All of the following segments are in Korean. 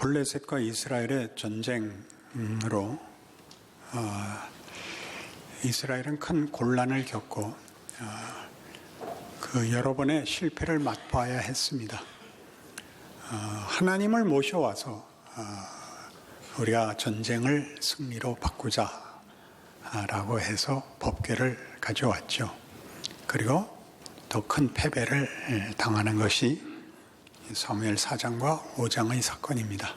블레셋과 이스라엘의 전쟁으로 이스라엘은 큰 곤란을 겪고 그 여러 번의 실패를 맛봐야 했습니다. 하나님을 모셔와서 우리가 전쟁을 승리로 바꾸자라고 해서 법궤를 가져왔죠. 그리고 더 큰 패배를 당하는 것이 사무엘 4장과 5장의 사건입니다.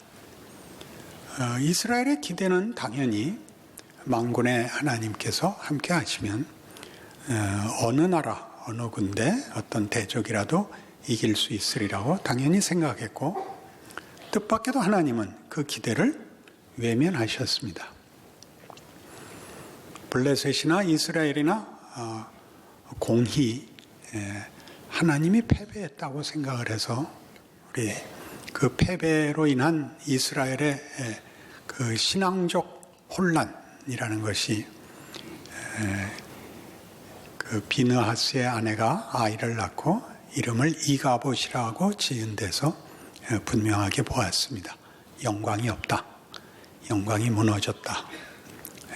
이스라엘의 기대는 당연히 만군의 하나님께서 함께 하시면 어느 나라, 어느 군대, 어떤 대적이라도 이길 수 있으리라고 당연히 생각했고, 뜻밖에도 하나님은 그 기대를 외면하셨습니다. 블레셋이나 이스라엘이나 공히 하나님이 패배했다고 생각을 해서 우리 그 패배로 인한 이스라엘의 그 신앙적 혼란이라는 것이 그 비느하스의 아내가 아이를 낳고 이름을 이가봇이라고 지은 데서 분명하게 보았습니다. 영광이 없다. 영광이 무너졌다.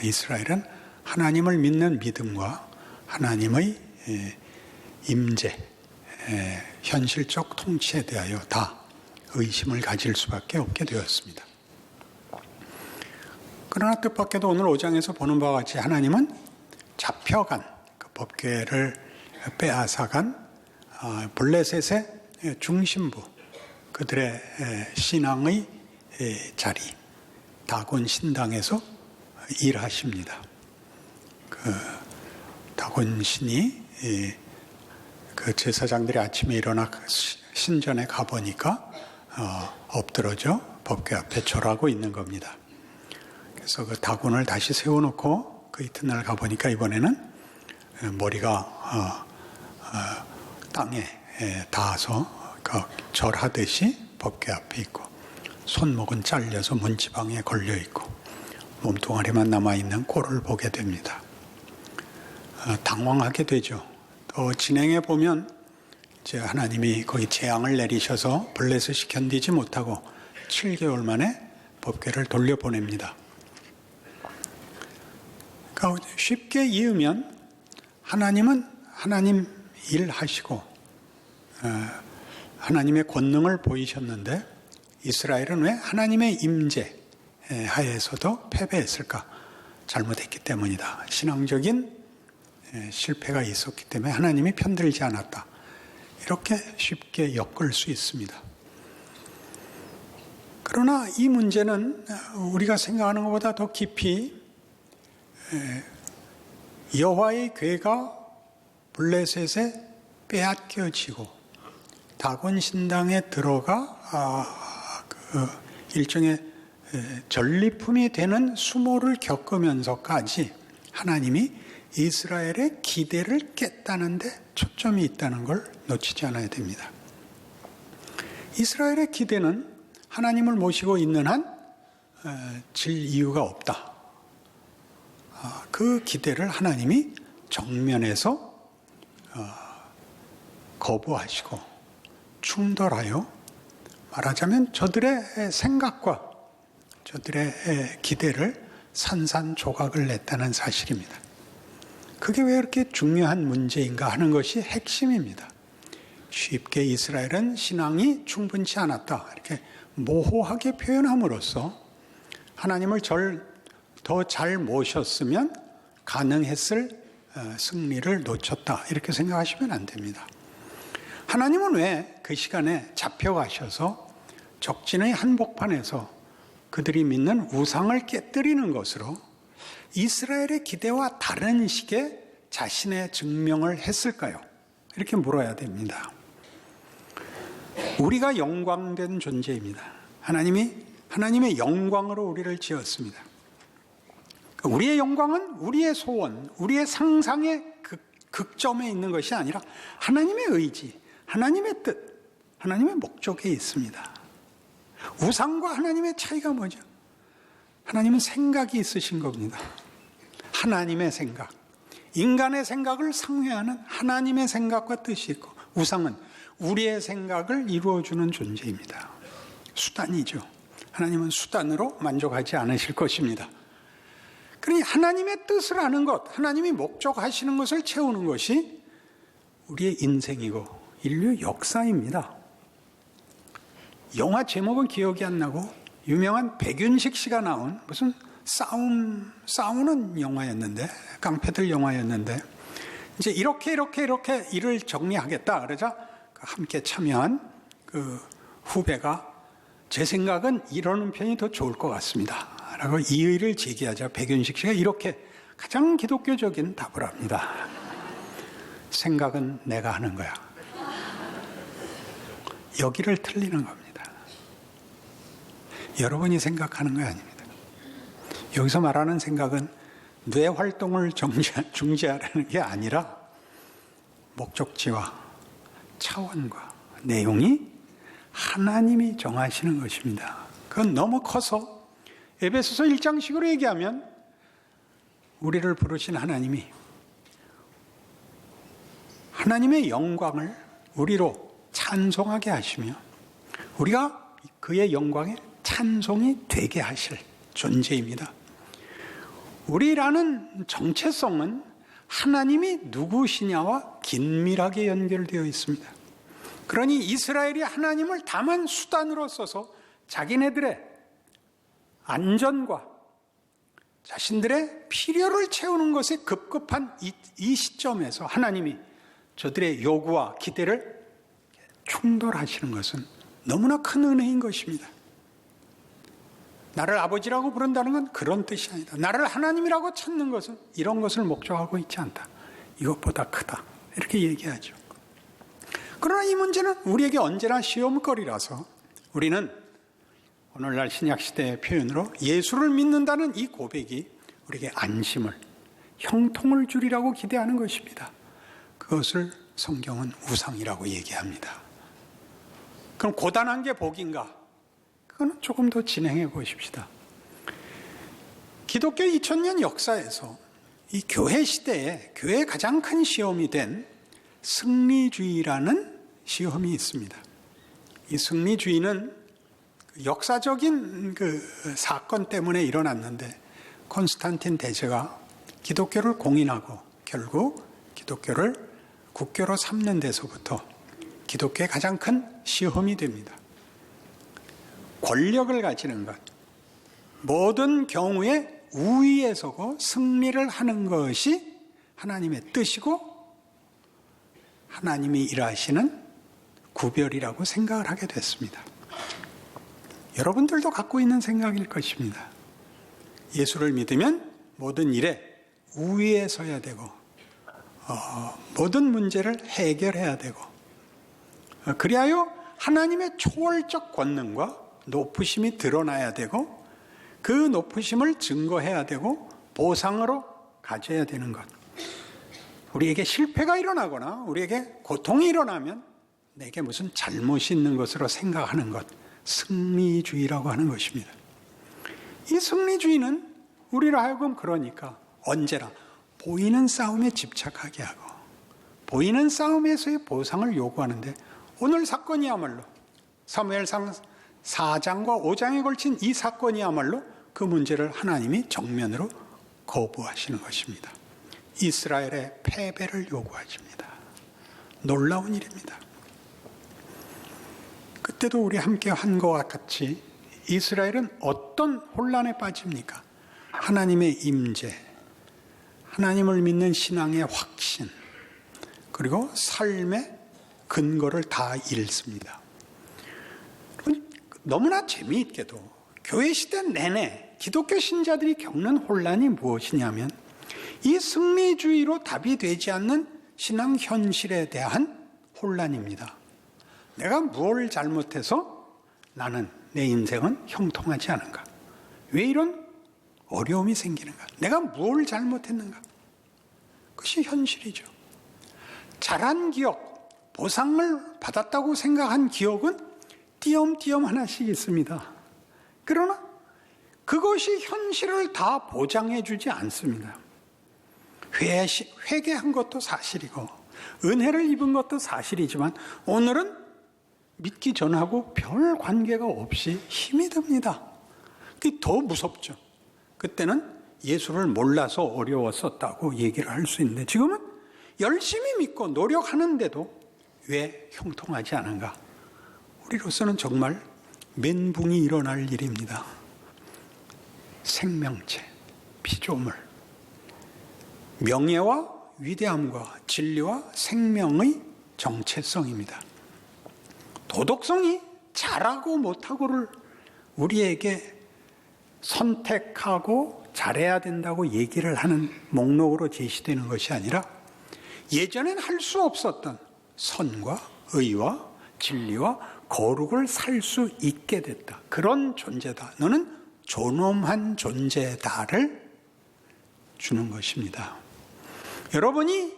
이스라엘은 하나님을 믿는 믿음과 하나님의 임재, 현실적 통치에 대하여 다 의심을 가질 수밖에 없게 되었습니다. 그러나 뜻밖에도 오늘 5장에서 보는 바와 같이 하나님은 잡혀간 그 법궤를 빼앗아간 블레셋의 중심부, 그들의 신앙의 자리, 다곤 신당에서 일하십니다. 그 다곤 신이 그 제사장들이 아침에 일어나 신전에 가보니까 엎드러져 법궤 앞에 절하고 있는 겁니다. 그래서 그 다곤을 다시 세워놓고 그 이튿날 가보니까 이번에는 머리가 땅에 닿아서 절하듯이 법궤 앞에 있고, 손목은 잘려서 문지방에 걸려있고 몸뚱아리만 남아있는 꼴을 보게 됩니다. 당황하게 되죠. 또 진행해 보면 이제 하나님이 거기 재앙을 내리셔서 블레셋이 견디지 못하고 7개월 만에 법궤를 돌려보냅니다. 그러니까 쉽게 이으면 하나님은 하나님 일하시고 하나님의 권능을 보이셨는데 이스라엘은 왜 하나님의 임재 하에서도 패배했을까? 잘못했기 때문이다. 신앙적인 실패가 있었기 때문에 하나님이 편들지 않았다. 이렇게 쉽게 엮을 수 있습니다. 그러나 이 문제는 우리가 생각하는 것보다 더 깊이 여호와의 궤가 블레셋에 빼앗겨지고 다곤 신당에 들어가 일종의 전리품이 되는 수모를 겪으면서까지 하나님이 이스라엘의 기대를 깼다는 데 초점이 있다는 걸 놓치지 않아야 됩니다. 이스라엘의 기대는 하나님을 모시고 있는 한 질 이유가 없다. 그 기대를 하나님이 정면에서 거부하시고 충돌하여 말하자면 저들의 생각과 저들의 기대를 산산조각을 냈다는 사실입니다. 그게 왜 이렇게 중요한 문제인가 하는 것이 핵심입니다. 쉽게 이스라엘은 신앙이 충분치 않았다, 이렇게 모호하게 표현함으로써 하나님을 더 잘 모셨으면 가능했을 승리를 놓쳤다, 이렇게 생각하시면 안 됩니다. 하나님은 왜 그 시간에 잡혀가셔서 적진의 한복판에서 그들이 믿는 우상을 깨뜨리는 것으로 이스라엘의 기대와 다른 식의 자신의 증명을 했을까요? 이렇게 물어야 됩니다. 우리가 영광된 존재입니다. 하나님의 영광으로 우리를 지었습니다. 우리의 영광은 우리의 소원, 우리의 상상의 극점에 있는 것이 아니라 하나님의 의지, 하나님의 뜻, 하나님의 목적에 있습니다. 우상과 하나님의 차이가 뭐죠? 하나님은 생각이 있으신 겁니다. 하나님의 생각, 인간의 생각을 상회하는 하나님의 생각과 뜻이 있고, 우상은 우리의 생각을 이루어주는 존재입니다. 수단이죠. 하나님은 수단으로 만족하지 않으실 것입니다. 그러니 하나님의 뜻을 아는 것, 하나님이 목적하시는 것을 채우는 것이 우리의 인생이고 인류 역사입니다. 영화 제목은 기억이 안 나고 유명한 백윤식 씨가 나온 무슨 싸우는 영화였는데, 깡패들 영화였는데, 이제 이렇게 일을 정리하겠다 그러자 함께 참여한 그 후배가 제 생각은 이러는 편이 더 좋을 것 같습니다 라고 이의를 제기하자 백윤식 씨가 이렇게 가장 기독교적인 답을 합니다. 생각은 내가 하는 거야. 여기를 틀리는 겁니다. 여러분이 생각하는 거 아닙니다. 여기서 말하는 생각은 뇌 활동을 중지하라는 게 아니라 목적지와 차원과 내용이 하나님이 정하시는 것입니다. 그건 너무 커서 에베소서 1장식으로 얘기하면 우리를 부르신 하나님이 하나님의 영광을 우리로 찬송하게 하시며 우리가 그의 영광에 찬송이 되게 하실 존재입니다. 우리라는 정체성은 하나님이 누구시냐와 긴밀하게 연결되어 있습니다. 그러니 이스라엘이 하나님을 다만 수단으로 써서 자기네들의 안전과 자신들의 필요를 채우는 것에 급급한 이 시점에서 하나님이 저들의 요구와 기대를 충돌하시는 것은 너무나 큰 은혜인 것입니다. 나를 아버지라고 부른다는 건 그런 뜻이 아니다. 나를 하나님이라고 찾는 것은 이런 것을 목적하고 있지 않다. 이것보다 크다. 이렇게 얘기하죠. 그러나 이 문제는 우리에게 언제나 시험거리라서 우리는 오늘날 신약시대의 표현으로 예수를 믿는다는 이 고백이 우리에게 안심을, 형통을 주리라고 기대하는 것입니다. 그것을 성경은 우상이라고 얘기합니다. 그럼 고단한 게 복인가? 그거는 조금 더 진행해 보십시다. 기독교 2000년 역사에서 이 교회 시대에 교회의 가장 큰 시험이 된 승리주의라는 시험이 있습니다. 이 승리주의는 역사적인 그 사건 때문에 일어났는데 콘스탄틴 대제가 기독교를 공인하고 결국 기독교를 국교로 삼는 데서부터 기독교의 가장 큰 시험이 됩니다. 권력을 가지는 것, 모든 경우에 우위에 서고 승리를 하는 것이 하나님의 뜻이고 하나님이 일하시는 구별이라고 생각을 하게 됐습니다. 여러분들도 갖고 있는 생각일 것입니다. 예수를 믿으면 모든 일에 우위에 서야 되고 모든 문제를 해결해야 되고 그리하여 하나님의 초월적 권능과 높으심이 드러나야 되고 그 높으심을 증거해야 되고 보상으로 가져야 되는 것. 우리에게 실패가 일어나거나 우리에게 고통이 일어나면 내게 무슨 잘못이 있는 것으로 생각하는 것, 승리주의라고 하는 것입니다. 이 승리주의는 우리로 하여금 그러니까 언제나 보이는 싸움에 집착하게 하고 보이는 싸움에서의 보상을 요구하는데 오늘 사건이야말로 사무엘상 4장과 5장에 걸친 이 사건이야말로 그 문제를 하나님이 정면으로 거부하시는 것입니다. 이스라엘의 패배를 요구하십니다. 놀라운 일입니다. 그때도 우리 함께 한 것과 같이 이스라엘은 어떤 혼란에 빠집니까? 하나님의 임재, 하나님을 믿는 신앙의 확신, 그리고 삶의 근거를 다 잃습니다. 너무나 재미있게도 교회 시대 내내 기독교 신자들이 겪는 혼란이 무엇이냐면 이 승리주의로 답이 되지 않는 신앙 현실에 대한 혼란입니다. 내가 무엇을 잘못해서 나는 내 인생은 형통하지 않은가? 왜 이런 어려움이 생기는가? 내가 무엇을 잘못했는가? 그것이 현실이죠. 잘한 기억, 보상을 받았다고 생각한 기억은 띄엄띄엄 하나씩 있습니다. 그러나 그것이 현실을 다 보장해 주지 않습니다. 회개한 것도 사실이고 은혜를 입은 것도 사실이지만 오늘은 믿기 전하고 별 관계가 없이 힘이 듭니다. 그게 더 무섭죠. 그때는 예수를 몰라서 어려웠었다고 얘기를 할 수 있는데 지금은 열심히 믿고 노력하는데도 왜 형통하지 않은가? 우리로서는 정말 멘붕이 일어날 일입니다. 생명체, 피조물, 명예와 위대함과 진리와 생명의 정체성입니다. 도덕성이 잘하고 못하고를 우리에게 선택하고 잘해야 된다고 얘기를 하는 목록으로 제시되는 것이 아니라 예전엔 할 수 없었던 선과 의와 진리와 거룩을 살 수 있게 됐다. 그런 존재다. 너는 존엄한 존재다를 주는 것입니다. 여러분이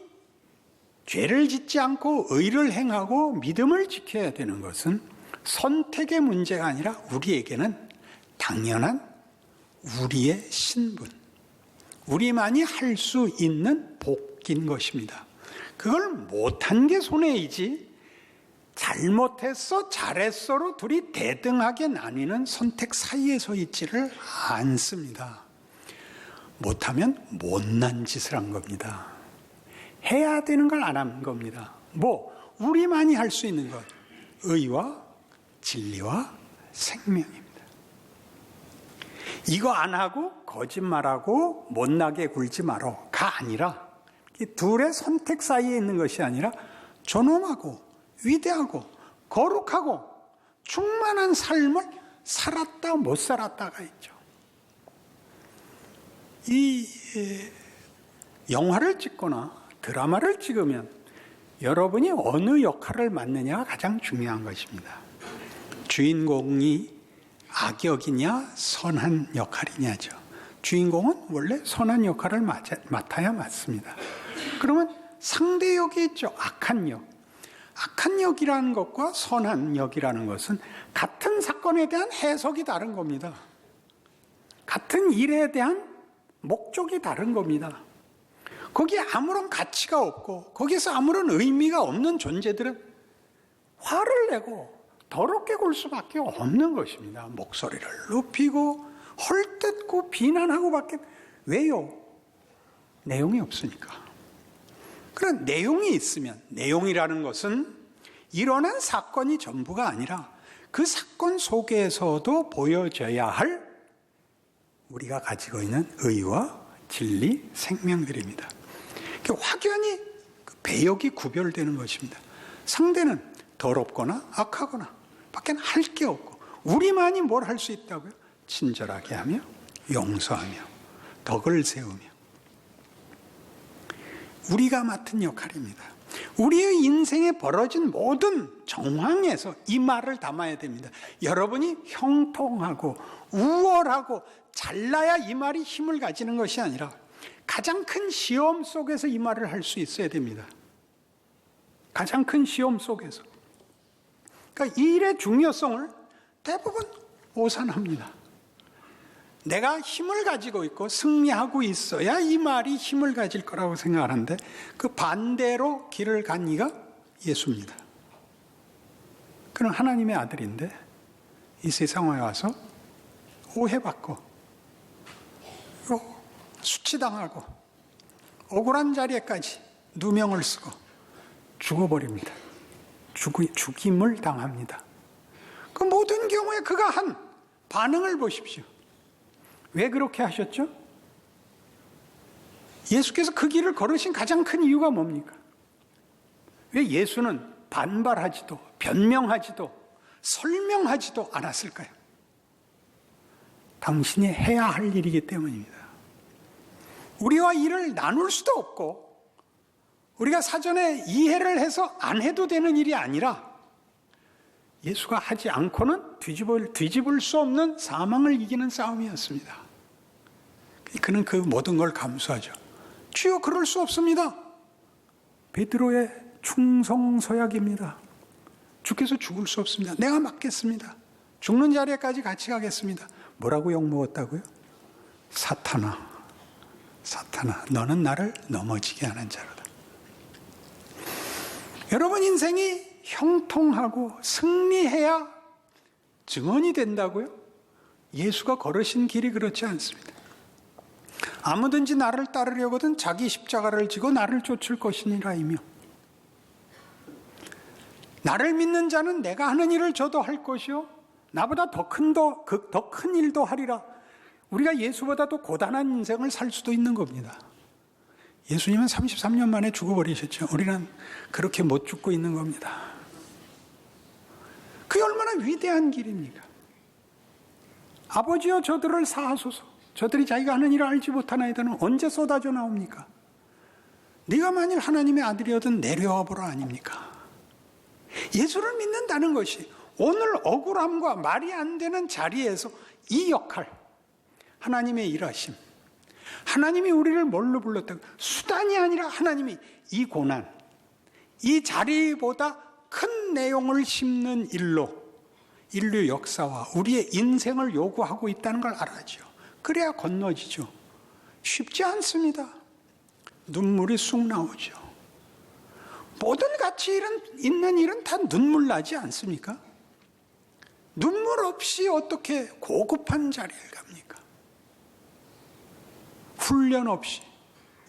죄를 짓지 않고 의를 행하고 믿음을 지켜야 되는 것은 선택의 문제가 아니라 우리에게는 당연한 우리의 신분, 우리만이 할 수 있는 복인 것입니다. 그걸 못한 게 손해이지 잘못했어 잘했어로 둘이 대등하게 나뉘는 선택 사이에 서 있지를 않습니다. 못하면 못난 짓을 한 겁니다. 해야 되는 걸 안 한 겁니다. 우리만이 할 수 있는 것, 의와 진리와 생명입니다. 이거 안 하고 거짓말하고 못나게 굴지 마라가 아니라 이 둘의 선택 사이에 있는 것이 아니라 존엄하고 위대하고 거룩하고 충만한 삶을 살았다 못 살았다가 있죠. 이 영화를 찍거나 드라마를 찍으면 여러분이 어느 역할을 맡느냐가 가장 중요한 것입니다. 주인공이 악역이냐 선한 역할이냐죠. 주인공은 원래 선한 역할을 맡아야 맞습니다. 그러면 상대역이 있죠. 악한 역. 악한 역이라는 것과 선한 역이라는 것은 같은 사건에 대한 해석이 다른 겁니다. 같은 일에 대한 목적이 다른 겁니다. 거기에 아무런 가치가 없고 거기에서 아무런 의미가 없는 존재들은 화를 내고 더럽게 굴 수밖에 없는 것입니다. 목소리를 높이고 헐뜯고 비난하고 밖에. 왜요? 내용이 없으니까. 그런 내용이 있으면, 내용이라는 것은 일어난 사건이 전부가 아니라 그 사건 속에서도 보여져야 할 우리가 가지고 있는 의와 진리, 생명들입니다. 확연히 배역이 구별되는 것입니다. 상대는 더럽거나 악하거나 밖에 할 게 없고 우리만이 뭘 할 수 있다고요? 친절하게 하며 용서하며 덕을 세우며 우리가 맡은 역할입니다. 우리의 인생에 벌어진 모든 정황에서 이 말을 담아야 됩니다. 여러분이 형통하고 우월하고 잘나야 이 말이 힘을 가지는 것이 아니라 가장 큰 시험 속에서 이 말을 할 수 있어야 됩니다. 가장 큰 시험 속에서. 그러니까 이 일의 중요성을 대부분 오산합니다. 내가 힘을 가지고 있고 승리하고 있어야 이 말이 힘을 가질 거라고 생각하는데 그 반대로 길을 간 이가 예수입니다. 그는 하나님의 아들인데 이 세상에 와서 오해받고 수치당하고 억울한 자리에까지 누명을 쓰고 죽어버립니다. 죽임을 당합니다. 그 모든 경우에 그가 한 반응을 보십시오. 왜 그렇게 하셨죠? 예수께서 그 길을 걸으신 가장 큰 이유가 뭡니까? 왜 예수는 반발하지도 변명하지도 설명하지도 않았을까요? 당신이 해야 할 일이기 때문입니다. 우리와 일을 나눌 수도 없고 우리가 사전에 이해를 해서 안 해도 되는 일이 아니라 예수가 하지 않고는 뒤집을 수 없는 사망을 이기는 싸움이었습니다. 그는 그 모든 걸 감수하죠. 주여 그럴 수 없습니다. 베드로의 충성서약입니다. 주께서 죽을 수 없습니다. 내가 맡겠습니다. 죽는 자리에까지 같이 가겠습니다. 뭐라고 욕먹었다고요? 사탄아 너는 나를 넘어지게 하는 자로다. 여러분 인생이 형통하고 승리해야 증언이 된다고요? 예수가 걸으신 길이 그렇지 않습니다. 아무든지 나를 따르려거든 자기 십자가를 지고 나를 쫓을 것이니라이며, 나를 믿는 자는 내가 하는 일을 저도 할 것이요 나보다 더 큰 일도 하리라. 우리가 예수보다 더 고단한 인생을 살 수도 있는 겁니다. 예수님은 33년 만에 죽어버리셨죠. 우리는 그렇게 못 죽고 있는 겁니다. 그게 얼마나 위대한 길입니까? 아버지여 저들을 사하소서. 저들이 자기가 하는 일을 알지 못하나이다는 언제 쏟아져 나옵니까? 네가 만일 하나님의 아들이어든 내려와 보라 아닙니까? 예수를 믿는다는 것이 오늘 억울함과 말이 안 되는 자리에서 이 역할, 하나님의 일하심, 하나님이 우리를 뭘로 불렀다고, 수단이 아니라 하나님이 이 고난, 이 자리보다 큰 내용을 심는 일로 인류 역사와 우리의 인생을 요구하고 있다는 걸 알아야죠. 그래야 건너지죠. 쉽지 않습니다. 눈물이 쑥 나오죠. 모든 가치 있는 일은 다 눈물 나지 않습니까? 눈물 없이 어떻게 고급한 자리를 갑니까? 훈련 없이,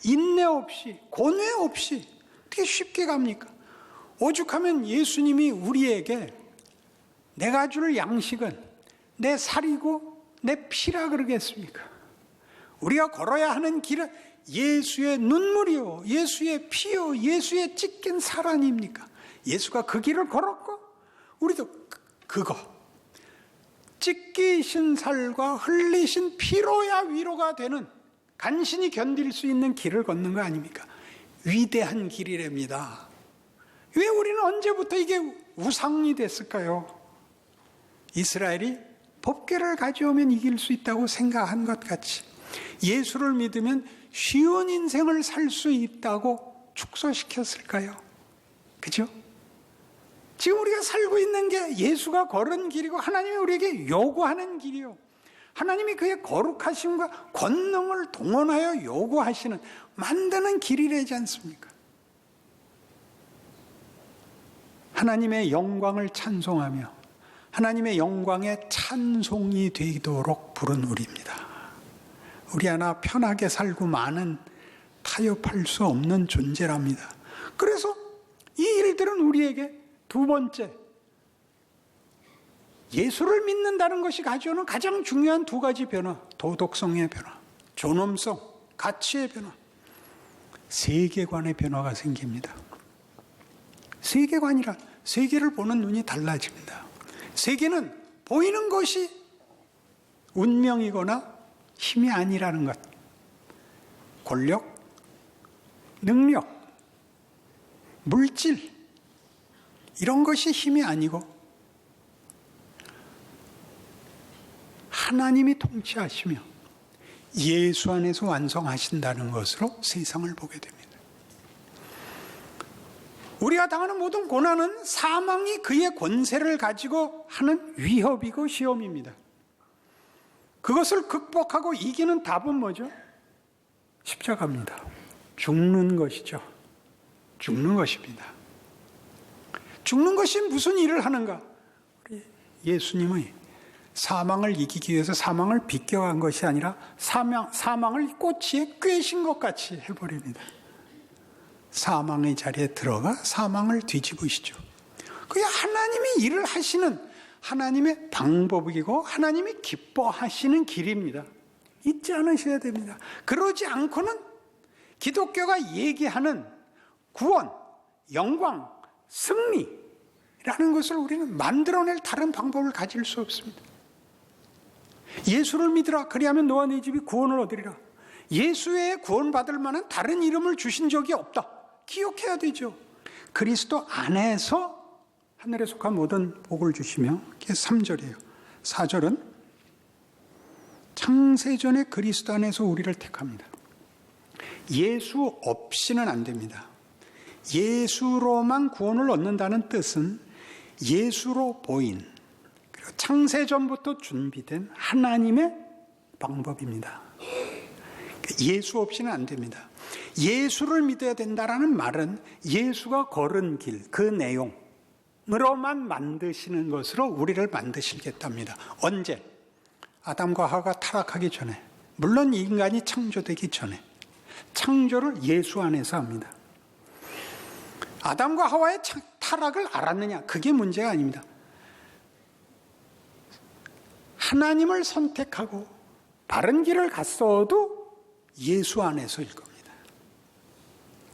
인내 없이, 고뇌 없이 어떻게 쉽게 갑니까? 오죽하면 예수님이 우리에게 내가 줄 양식은 내 살이고 내 피라 그러겠습니까? 우리가 걸어야 하는 길은 예수의 눈물이요, 예수의 피요, 예수의 찢긴 살 아닙니까? 예수가 그 길을 걸었고 우리도 그거 찢기신 살과 흘리신 피로야 위로가 되는, 간신히 견딜 수 있는 길을 걷는 거 아닙니까? 위대한 길이랍니다. 왜 우리는 언제부터 이게 우상이 됐을까요? 이스라엘이 법궤를 가져오면 이길 수 있다고 생각한 것 같이 예수를 믿으면 쉬운 인생을 살 수 있다고 축소시켰을까요? 그죠? 지금 우리가 살고 있는 게 예수가 걸은 길이고 하나님이 우리에게 요구하는 길이요, 하나님이 그의 거룩하심과 권능을 동원하여 요구하시는, 만드는 길이라지 않습니까? 하나님의 영광을 찬송하며 하나님의 영광에 찬송이 되도록 부른 우리입니다. 우리 하나 편하게 살고 많은 타협할 수 없는 존재랍니다. 그래서 이 일들은 우리에게 두 번째, 예수를 믿는다는 것이 가져오는 가장 중요한 두 가지 변화, 도덕성의 변화, 존엄성, 가치의 변화, 세계관의 변화가 생깁니다. 세계관이라 세계를 보는 눈이 달라집니다. 세계는 보이는 것이 운명이거나 힘이 아니라는 것, 권력, 능력, 물질, 이런 것이 힘이 아니고 하나님이 통치하시며 예수 안에서 완성하신다는 것으로 세상을 보게 됩니다. 우리가 당하는 모든 고난은 사망이 그의 권세를 가지고 하는 위협이고 시험입니다. 그것을 극복하고 이기는 답은 뭐죠? 십자가입니다. 죽는 것이죠. 죽는 것입니다. 죽는 것이 무슨 일을 하는가? 우리 예수님의 사망을 이기기 위해서 사망을 비껴간 것이 아니라 사망을 꼬치에 꿰신 것 같이 해버립니다. 사망의 자리에 들어가 사망을 뒤집으시죠. 그게 하나님이 일을 하시는 하나님의 방법이고 하나님이 기뻐하시는 길입니다. 잊지 않으셔야 됩니다. 그러지 않고는 기독교가 얘기하는 구원, 영광, 승리라는 것을 우리는 만들어낼 다른 방법을 가질 수 없습니다. 예수를 믿으라, 그리하면 너와 네 집이 구원을 얻으리라. 예수 외에 구원받을 만한 다른 이름을 주신 적이 없다. 기억해야 되죠. 그리스도 안에서 하늘에 속한 모든 복을 주시며, 이게 3절이에요. 4절은 창세전에 그리스도 안에서 우리를 택합니다. 예수 없이는 안 됩니다. 예수로만 구원을 얻는다는 뜻은 예수로 보인, 그리고 창세전부터 준비된 하나님의 방법입니다. 예수 없이는 안 됩니다. 예수를 믿어야 된다라는 말은 예수가 걸은 길, 그 내용으로만 만드시는 것으로 우리를 만드시겠답니다. 언제? 아담과 하와가 타락하기 전에, 물론 인간이 창조되기 전에 창조를 예수 안에서 합니다. 아담과 하와의 타락을 알았느냐? 그게 문제가 아닙니다. 하나님을 선택하고 바른 길을 갔어도 예수 안에서일 겁니다.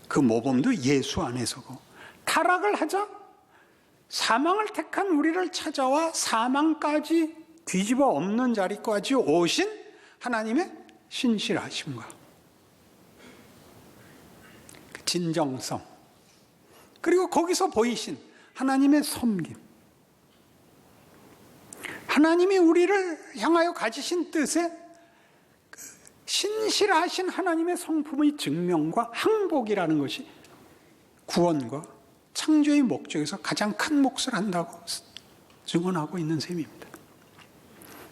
그 모범도 예수 안에서고, 타락을 하자 사망을 택한 우리를 찾아와 사망까지 뒤집어 엎는 자리까지 오신 하나님의 신실하심과 진정성, 그리고 거기서 보이신 하나님의 섬김, 하나님이 우리를 향하여 가지신 뜻에 신실하신 하나님의 성품의 증명과 항복이라는 것이 구원과 창조의 목적에서 가장 큰 몫을 한다고 증언하고 있는 셈입니다.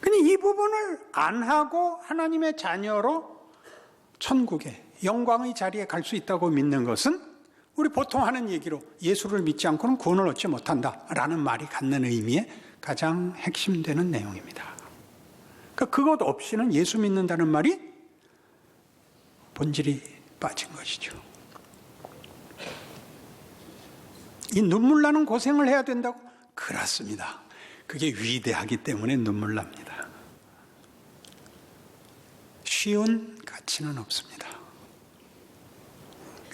그러니 이 부분을 안 하고 하나님의 자녀로 천국의 영광의 자리에 갈 수 있다고 믿는 것은 우리 보통 하는 얘기로 예수를 믿지 않고는 구원을 얻지 못한다라는 말이 갖는 의미의 가장 핵심되는 내용입니다. 그러니까 그것 없이는 예수 믿는다는 말이 본질이 빠진 것이죠. 이 눈물 나는 고생을 해야 된다고? 그렇습니다. 그게 위대하기 때문에 눈물 납니다. 쉬운 가치는 없습니다.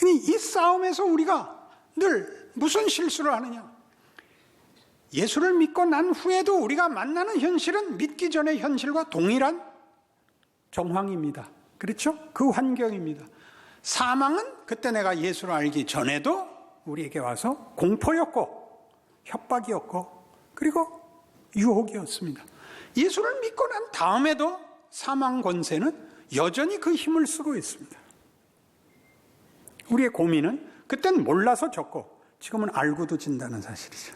이 싸움에서 우리가 늘 무슨 실수를 하느냐? 예수를 믿고 난 후에도 우리가 만나는 현실은 믿기 전의 현실과 동일한 정황입니다. 그렇죠? 그 환경입니다. 사망은 그때 내가 예수를 알기 전에도 우리에게 와서 공포였고 협박이었고 그리고 유혹이었습니다. 예수를 믿고 난 다음에도 사망 권세는 여전히 그 힘을 쓰고 있습니다. 우리의 고민은 그땐 몰라서 졌고 지금은 알고도 진다는 사실이죠.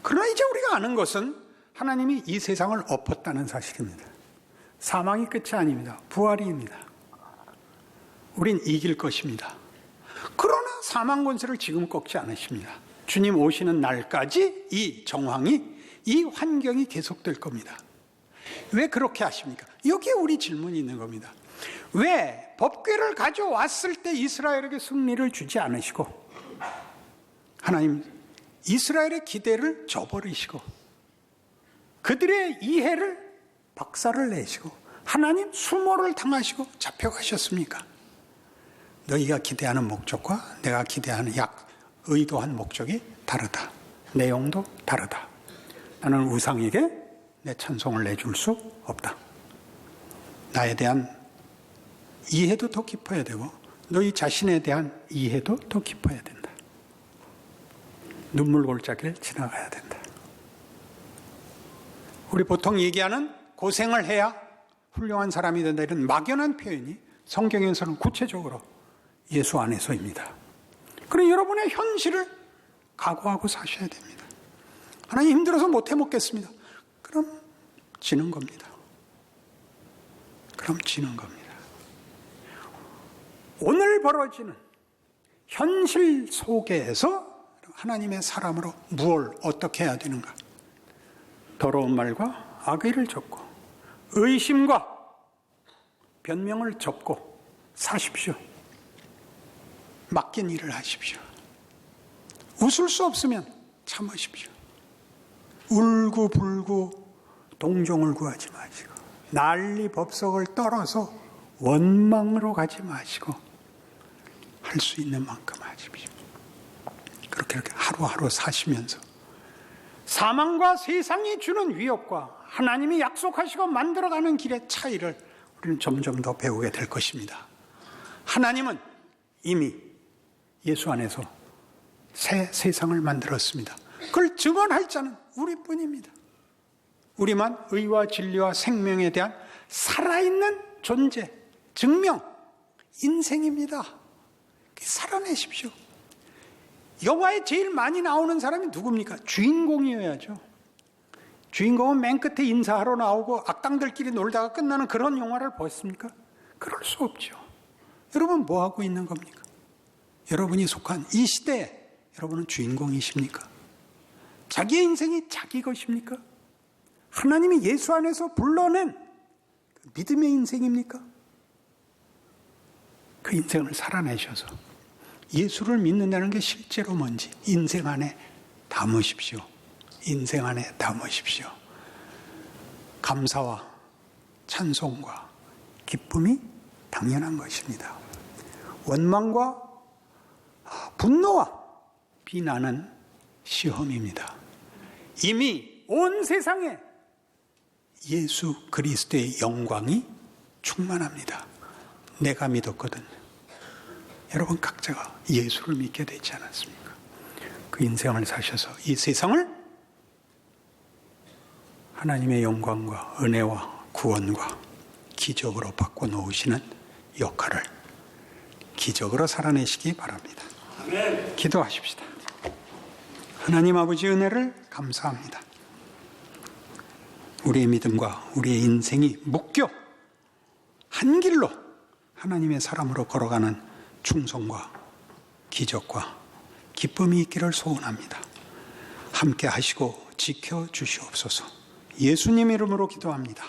그러나 이제 우리가 아는 것은 하나님이 이 세상을 엎었다는 사실입니다. 사망이 끝이 아닙니다. 부활입니다. 우린 이길 것입니다. 그러나 사망 권세를 지금 꺾지 않으십니다. 주님 오시는 날까지 이 정황이, 이 환경이 계속될 겁니다. 왜 그렇게 하십니까? 여기에 우리 질문이 있는 겁니다. 왜 법궤를 가져왔을 때 이스라엘에게 승리를 주지 않으시고 하나님 이스라엘의 기대를 저버리시고 그들의 이해를 박살을 내시고 하나님 수모를 당하시고 잡혀가셨습니까? 너희가 기대하는 목적과 내가 기대하는 의도한 목적이 다르다. 내용도 다르다. 나는 우상에게 내 찬송을 내줄 수 없다. 나에 대한 이해도 더 깊어야 되고 너희 자신에 대한 이해도 더 깊어야 된다. 눈물 골짜기를 지나가야 된다. 우리 보통 얘기하는 고생을 해야 훌륭한 사람이 된다 이런 막연한 표현이 성경에서는 구체적으로 예수 안에서입니다. 그럼 여러분의 현실을 각오하고 사셔야 됩니다. 하나님 힘들어서 못 해먹겠습니다. 그럼 지는 겁니다. 그럼 지는 겁니다. 오늘 벌어지는 현실 속에서 하나님의 사람으로 무엇을 어떻게 해야 되는가? 더러운 말과 악의를 접고 의심과 변명을 접고 사십시오. 맡긴 일을 하십시오. 웃을 수 없으면 참으십시오. 울고불고 동정을 구하지 마시고 난리 법석을 떨어서 원망으로 가지 마시고 할 수 있는 만큼 하십시오. 그렇게 하루하루 사시면서 사망과 세상이 주는 위협과 하나님이 약속하시고 만들어가는 길의 차이를 우리는 점점 더 배우게 될 것입니다. 하나님은 이미 예수 안에서 새 세상을 만들었습니다. 그걸 증언할 자는 우리뿐입니다. 우리만 의와 진리와 생명에 대한 살아있는 존재, 증명, 인생입니다. 살아내십시오. 영화에 제일 많이 나오는 사람이 누굽니까? 주인공이어야죠. 주인공은 맨 끝에 인사하러 나오고 악당들끼리 놀다가 끝나는 그런 영화를 보았습니까? 그럴 수 없죠. 여러분 뭐 하고 있는 겁니까? 여러분이 속한 이 시대에 여러분은 주인공이십니까? 자기의 인생이 자기 것입니까? 하나님이 예수 안에서 불러낸 믿음의 인생입니까? 그 인생을 살아내셔서 예수를 믿는다는 게 실제로 뭔지 인생 안에 담으십시오. 인생 안에 담으십시오. 감사와 찬송과 기쁨이 당연한 것입니다. 원망과 분노와 비난은 시험입니다. 이미 온 세상에 예수 그리스도의 영광이 충만합니다. 내가 믿었거든. 여러분 각자가 예수를 믿게 되지 않았습니까? 그 인생을 사셔서 이 세상을 하나님의 영광과 은혜와 구원과 기적으로 바꿔놓으시는 역할을 기적으로 살아내시기 바랍니다. 아멘. 기도하십시다. 하나님 아버지 은혜를 감사합니다. 우리의 믿음과 우리의 인생이 묶여 한 길로 하나님의 사람으로 걸어가는 충성과 기적과 기쁨이 있기를 소원합니다. 함께 하시고 지켜주시옵소서. 예수님 이름으로 기도합니다.